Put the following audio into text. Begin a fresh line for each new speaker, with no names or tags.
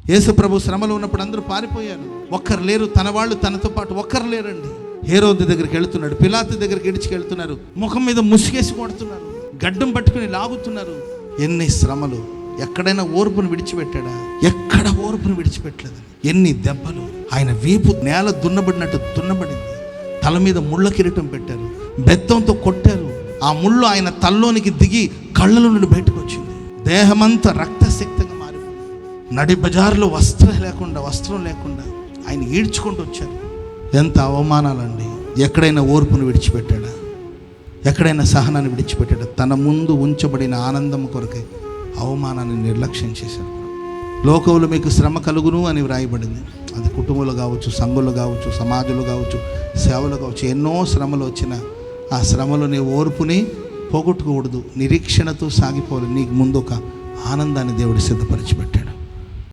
యేసు ప్రభు శ్రమలో ఉన్నప్పుడు అందరూ పారిపోయారు. ఒక్కరు లేరు, తన వాళ్ళు తనతో పాటు ఒక్కరు లేరండి. హేరోదు దగ్గరికి వెళ్తున్నాడు, పిలాతు దగ్గరికి ఇడిచికెళ్తున్నారు, ముఖం మీద ముసుగేసి కొడుతున్నారు, గడ్డం పట్టుకుని లాగుతున్నారు. ఎన్ని శ్రమలు! ఎక్కడైనా ఓర్పును విడిచిపెట్టాడా? ఎక్కడ ఓర్పును విడిచిపెట్టలేదు. ఎన్ని దెబ్బలు! ఆయన వీపు నేల దున్నబడినట్టు దున్నబడింది. తల మీద ముళ్ళ కిరీటం పెట్టారు, బెత్తంతో కొట్టారు. ఆ ముళ్ళు ఆయన తల్లోనికి దిగి కళ్ళలో నుండి బయటకు వచ్చింది. దేహమంతా రక్తశక్తంగా మారిపోయింది. నడి బజార్లో వస్త్రం లేకుండా ఆయన ఈడ్చుకుంటూ వచ్చారు. ఎంత అవమానాలండి! ఎక్కడైనా ఓర్పును విడిచిపెట్టాడా? ఎక్కడైనా సహనాన్ని విడిచిపెట్టాడా? తన ముందు ఉంచబడిన ఆనందం కొరకై అవమానాన్ని నిర్లక్ష్యం చేశాడు. లోకంలో మీకు శ్రమ కలుగును అని వ్రాయబడింది. అది కుటుంబంలో కావచ్చు, సంఘంలో కావచ్చు, సమాజంలో కావచ్చు, సేవలో కావచ్చు. ఎన్నో శ్రమలు వచ్చినా ఆ శ్రమలో నీ ఓర్పుని పోగొట్టుకోకూడదు. నిరీక్షణతో సాగిపోవాలి. నీకు ముందు ఒక ఆనందాన్ని దేవుడు సిద్ధపరిచి పెట్టాడు.